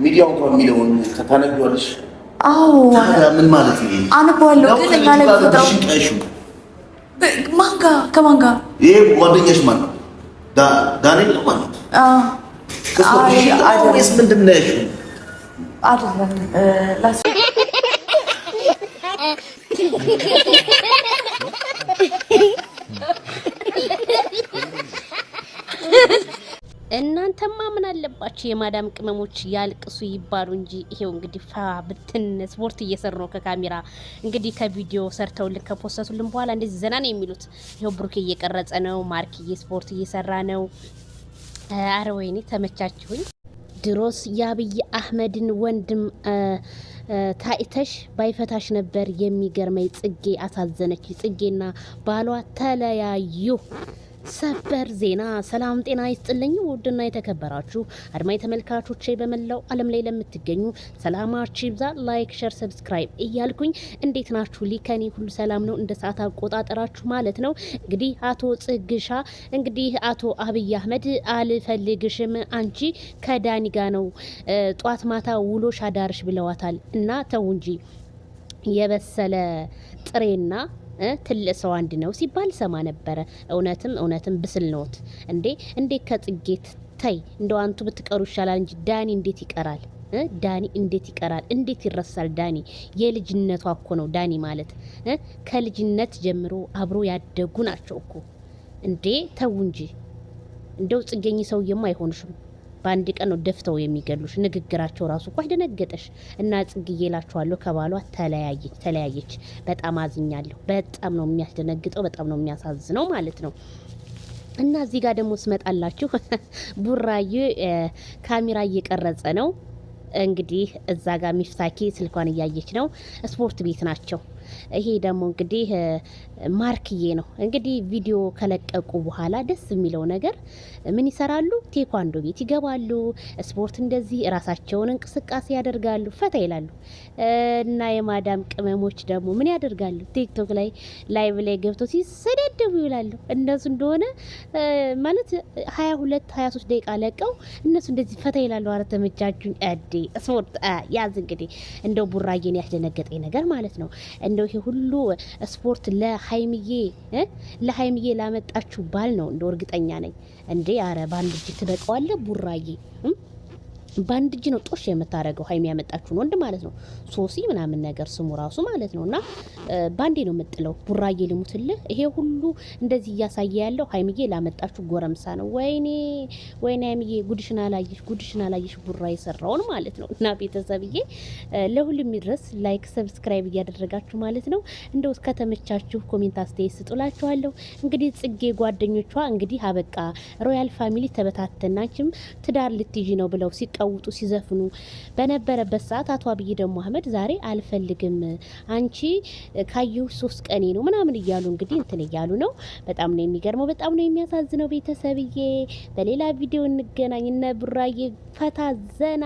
ሚዲያው እንኳን የሚለውን ታነቢዋለሽ? አዎ ምን ማለት ነው? አነባለሁ ግን እና ላይ ተጣጣው ማን ጋር ከማን ጋር? ይሄ ጓደኛሽ ማን ነው? ዳንኤል ነው ማለት ነው? አይደለም ምንድን ነው ያልሽው? አይደለም እናንተማ ምን አለባችሁ የማዳም ቅመሞች ያልቅሱ ይባሉ እንጂ ይሄው እንግዲህ ብትን ስፖርት እየሰሩ ነው ከካሜራ እንግዲህ ከቪዲዮ ሰርተውልን ከፖስተቱልን በኋላ እንደዚህ ዘና ነው የሚሉት። ይሄው ብሩኬ እየቀረጸ ነው፣ ማርክዬ ስፖርት እየሰራ ነው። አረ ወይኔ ተመቻችሁኝ። ድሮስ የአብይ አህመድን ወንድም ታይተሽ ባይፈታሽ ነበር የሚገርመኝ። ጽጌ አሳዘነች። ጽጌና ባሏ ተለያዩ። ሰበር ዜና። ሰላም ጤና ይስጥልኝ ውድና የተከበራችሁ አድማጭ ተመልካቾቼ በመላው ዓለም ላይ ለምትገኙ ሰላማችሁ ይብዛ። ላይክ፣ ሼር፣ ሰብስክራይብ እያልኩኝ እንዴት ናችሁ? ሊከኔ ሁሉ ሰላም ነው እንደ ሰዓት አቆጣጠራችሁ ማለት ነው። እንግዲህ አቶ ጽግሻ እንግዲህ አቶ አብይ አህመድ አልፈልግሽም አንቺ ከዳኒ ጋ ነው ጧት ማታ ውሎሽ አዳርሽ ብለዋታል። እና ተው እንጂ የበሰለ ጥሬና ትልቅ ሰው አንድ ነው ሲባል ሰማ ነበረ። እውነትም ብስል ነውት እንዴ ከጽጌት ታይ እንደው አንቱ ብትቀሩ ይሻላል እንጂ ዳኒ እንዴት ይቀራል? ዳኒ እንዴት ይቀራል? እንዴት ይረሳል? ዳኒ የልጅነቷ እኮ ነው። ዳኒ ማለት ከልጅነት ጀምሮ አብሮ ያደጉ ናቸው እኮ እንዴ። ተው እንጂ እንደው ጽጌኝ ሰውዬማ አይሆንሽም። በአንድ ቀን ነው ደፍተው የሚገሉሽ። ንግግራቸው ራሱ እኮ አደነገጠሽ። እና ጽጌዬ እላችኋለሁ ከባሏ ተለያየች። በጣም አዝኛለሁ። በጣም ነው የሚያስደነግጠው፣ በጣም ነው የሚያሳዝነው ማለት ነው። እና እዚህ ጋር ደግሞ ስመጣላችሁ ቡራዬ ካሜራ እየቀረጸ ነው እንግዲህ። እዛ ጋር ሚፍታኪ ስልኳን እያየች ነው። ስፖርት ቤት ናቸው። ይሄ ደግሞ እንግዲህ ማርክዬ ነው እንግዲህ ቪዲዮ ከለቀቁ በኋላ ደስ የሚለው ነገር ምን ይሰራሉ? ቴኳንዶ ቤት ይገባሉ። ስፖርት እንደዚህ ራሳቸውን እንቅስቃሴ ያደርጋሉ፣ ፈታ ይላሉ። እና የማዳም ቅመሞች ደግሞ ምን ያደርጋሉ? ቲክቶክ ላይ ላይቭ ላይ ገብተው ሲሰደደቡ ይውላሉ። እነሱ እንደሆነ ማለት 22-23 ደቂቃ ለቀው እነሱ እንደዚህ ፈታ ይላሉ። አረ ተመቻቹኝ። ስፖርት ያዝ እንግዲህ እንደው ቡራዬን ያስደነገጠኝ ነገር ማለት ነው እንደው ይሄ ሁሉ ስፖርት ለሀይሚዬ ላመጣችሁ ባል ነው እንደው እርግጠኛ ነኝ እንዴ። አረ ባንድ እጅ ትበቀዋለህ ቡራዬ። ባንድ እጅ ነው ጦሽ የምታረገው ሀይሚ ያመጣችሁን ወንድ ማለት ነው። ሶሲ ምናምን ነገር ስሙ ራሱ ማለት ነውና ባንዴ ነው የምጥለው። ቡራዬ ልሙትልህ። ይሄ ሁሉ እንደዚህ እያሳየ ያለው ሀይሚዬ ላመጣችሁ ጎረምሳ ነው። ወይኔ ሀይሚዬ ጉድሽና ላየሽ ቡራ የሰራውን ማለት ነው። እና ቤተሰብዬ ለሁሉም ይድረስ ላይክ ሰብስክራይብ እያደረጋችሁ ማለት ነው። እንደው ከተመቻችሁ ኮሜንት አስተያየት ስጡላችኋለሁ። እንግዲህ ጽጌ ጓደኞቿ እንግዲህ አበቃ ሮያል ፋሚሊ ተበታተናችም ትዳር ልትይዥ ነው ብለው ሲቀውጡ ሲዘፍኑ በነበረበት ሰዓት አቶ አብይ ደግሞ አህመድ ዛሬ አልፈልግም አንቺ ካየሁ 3 ቀኔ ነው ምናምን እያሉ እንግዲህ እንትን እያሉ ነው። በጣም ነው የሚገርመው፣ በጣም ነው የሚያሳዝነው። ቤተሰብዬ በሌላ ቪዲዮ እንገናኝ። እነ ቡራዬ ፈታ ዘና